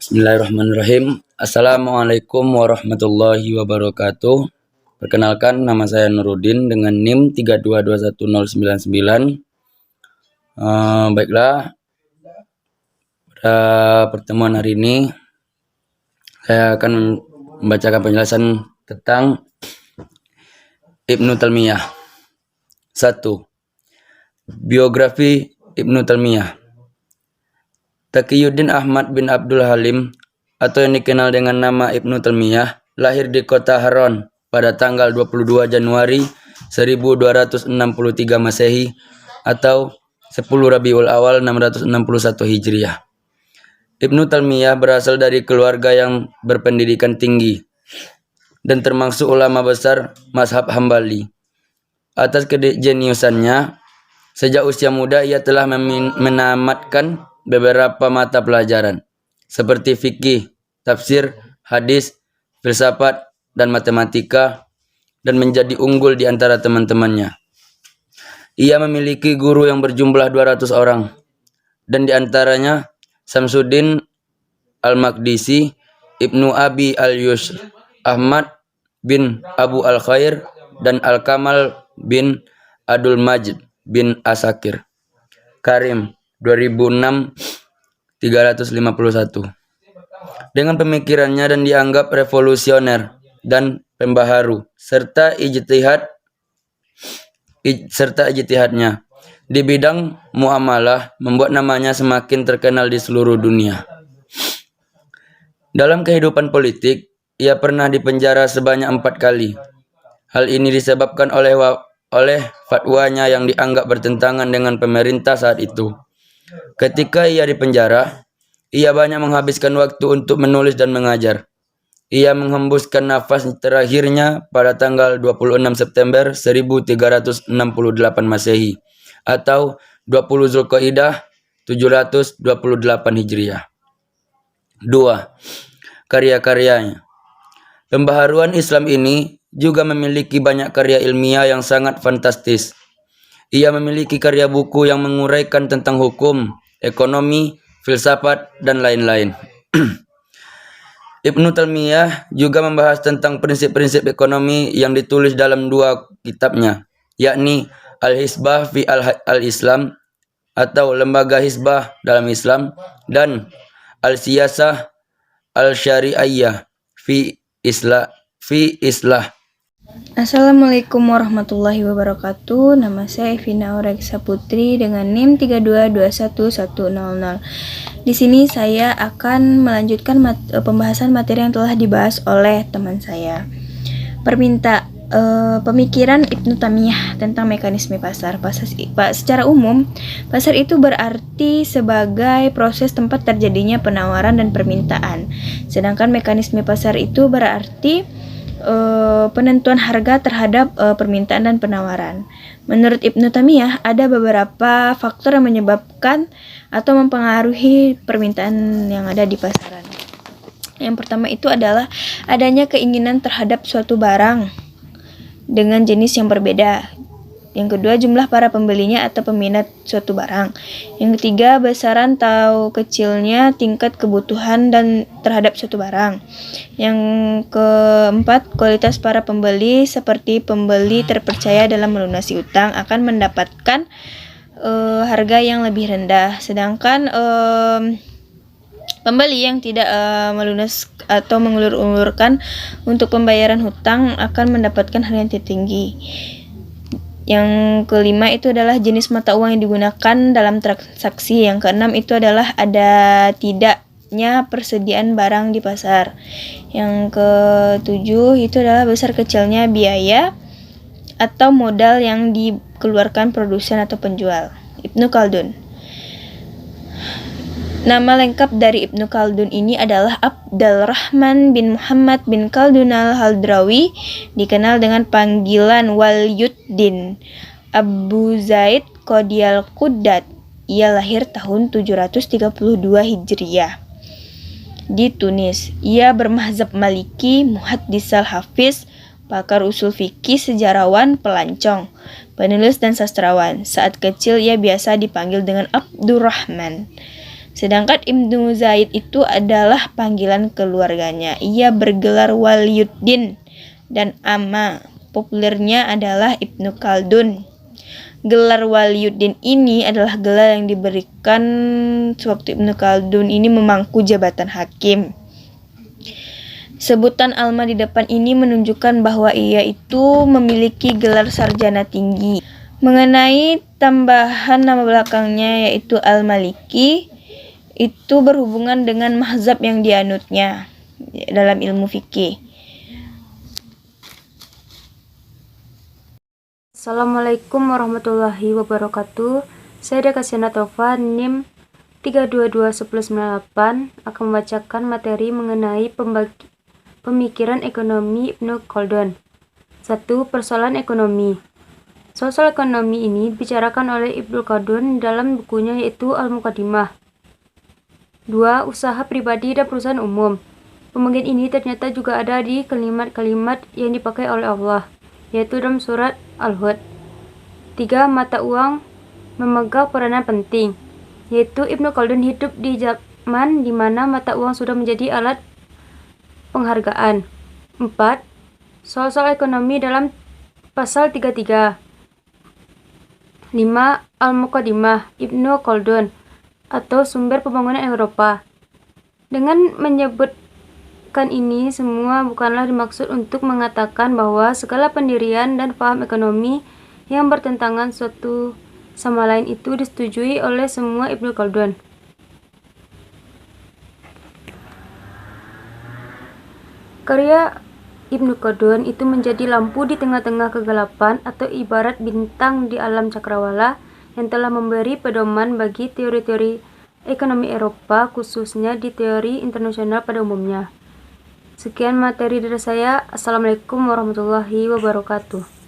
Bismillahirrahmanirrahim. Assalamualaikum warahmatullahi wabarakatuh. Perkenalkan, nama saya Nurudin dengan NIM 3221099. Baiklah, pada pertemuan hari ini saya akan membacakan penjelasan tentang Ibnu Taimiyah. 1. Biografi Ibnu Taimiyah. Taqiyuddin Ahmad bin Abdul Halim atau yang dikenal dengan nama Ibnu Taimiyah lahir di kota Haran pada tanggal 22 Januari 1263 Masehi atau 10 Rabiul Awal 661 Hijriah. Ibnu Taimiyah berasal dari keluarga yang berpendidikan tinggi dan termasuk ulama besar mazhab Hambali. Atas kejeniusannya, sejak usia muda ia telah menamatkan beberapa mata pelajaran seperti fikih, tafsir, hadis, filsafat, dan matematika, dan menjadi unggul di antara teman-temannya. Ia memiliki guru yang berjumlah 200 orang, dan di antaranya Samsuddin Al-Maqdisi, Ibnu Abi Al-Yusr, Ahmad bin Abu Al-Khair, dan Al-Kamal bin Abdul Majid bin Asakir. Karim 2006 351. Dengan pemikirannya dan dianggap revolusioner dan pembaharu serta ijtihadnya di bidang muamalah membuat namanya semakin terkenal di seluruh dunia. Dalam kehidupan politik, ia pernah dipenjara sebanyak 4 kali. Hal ini disebabkan oleh fatwanya yang dianggap bertentangan dengan pemerintah saat itu. Ketika ia dipenjara, ia banyak menghabiskan waktu untuk menulis dan mengajar. Ia menghembuskan nafas terakhirnya pada tanggal 26 September 1368 Masehi atau 20 Zulqaidah 728 Hijriah. 2. Karya-karyanya. Pembaharuan Islam ini juga memiliki banyak karya ilmiah yang sangat fantastis. Ia memiliki karya buku yang menguraikan tentang hukum, ekonomi, filsafat, dan lain-lain. Ibnu Taimiyah juga membahas tentang prinsip-prinsip ekonomi yang ditulis dalam 2 kitabnya, yakni Al-Hisbah fi Al-Islam atau Lembaga Hisbah dalam Islam dan Al-Siyasah Al-Syari'iyah fi Islah. Assalamualaikum warahmatullahi wabarakatuh. Nama saya Evina Aureksa Putri dengan NIM 3221100. Di sini saya akan melanjutkan pembahasan materi yang telah dibahas oleh teman saya. Pemikiran Ibnu Taimiyah tentang mekanisme pasar. Secara umum, pasar itu berarti sebagai proses tempat terjadinya penawaran dan permintaan. Sedangkan mekanisme pasar itu berarti penentuan harga terhadap permintaan dan penawaran. Menurut Ibnu Taimiyah, ada beberapa faktor yang menyebabkan atau mempengaruhi permintaan yang ada di pasaran. Yang pertama itu adalah adanya keinginan terhadap suatu barang dengan jenis yang berbeda. Yang kedua, jumlah para pembelinya atau peminat suatu barang. Yang ketiga, besaran atau kecilnya tingkat kebutuhan dan terhadap suatu barang. Yang keempat, kualitas para pembeli seperti pembeli terpercaya dalam melunasi utang akan mendapatkan harga yang lebih rendah. Sedangkan pembeli yang tidak melunas atau mengulur-ulurkan untuk pembayaran hutang akan mendapatkan harga yang tertinggi. Yang kelima itu adalah jenis mata uang yang digunakan dalam transaksi. Yang keenam itu adalah ada tidaknya persediaan barang di pasar. Yang ketujuh itu adalah besar kecilnya biaya atau modal yang dikeluarkan produsen atau penjual. Ibnu Khaldun. Nama lengkap dari Ibnu Khaldun ini adalah Abdurrahman bin Muhammad bin Khaldun al-Haldrawi, dikenal dengan panggilan Waliyuddin Abu Zaid Qadiyal Qudat. Ia lahir tahun 732 Hijriah di Tunis. Ia bermazhab Maliki, muhaddis al-hafiz, pakar usul fikih, sejarawan, pelancong, penulis dan sastrawan. Saat kecil ia biasa dipanggil dengan Abdurrahman. Sedangkan Ibnu Zaid itu adalah panggilan keluarganya. Ia bergelar Waliyuddin dan ama populernya adalah Ibnu Khaldun. Gelar Waliyuddin ini adalah gelar yang diberikan sewaktu Ibnu Khaldun ini memangku jabatan hakim. Sebutan Alma di depan ini menunjukkan bahwa ia itu memiliki gelar sarjana tinggi. Mengenai tambahan nama belakangnya yaitu Al-Maliki, itu berhubungan dengan mazhab yang dianutnya dalam ilmu fikih. Assalamualaikum warahmatullahi wabarakatuh. Saya Dekasiana Tova, NIM 3221098 akan membacakan materi mengenai pemikiran ekonomi Ibnu Khaldun. 1. Persoalan ekonomi. Soal ekonomi ini dibicarakan oleh Ibnu Khaldun dalam bukunya yaitu Al-Muqaddimah. 2. Usaha pribadi dan perusahaan umum. Pembagian ini ternyata juga ada di kalimat-kalimat yang dipakai oleh Allah, yaitu dalam surat Al-Hud. 3. Mata uang memegang peranan penting, yaitu Ibnu Khaldun hidup di zaman di mana mata uang sudah menjadi alat penghargaan. 4. Soal-soal ekonomi dalam pasal 33. 5. Al-Muqaddimah Ibnu Khaldun atau sumber pembangunan Eropa. Dengan menyebutkan ini semua bukanlah dimaksud untuk mengatakan bahwa segala pendirian dan paham ekonomi yang bertentangan suatu sama lain itu disetujui oleh semua Ibnu Khaldun. Karya Ibnu Khaldun itu menjadi lampu di tengah-tengah kegelapan atau ibarat bintang di alam cakrawala yang telah memberi pedoman bagi teori-teori ekonomi Eropa, khususnya di teori internasional pada umumnya. Sekian materi dari saya. Assalamualaikum warahmatullahi wabarakatuh.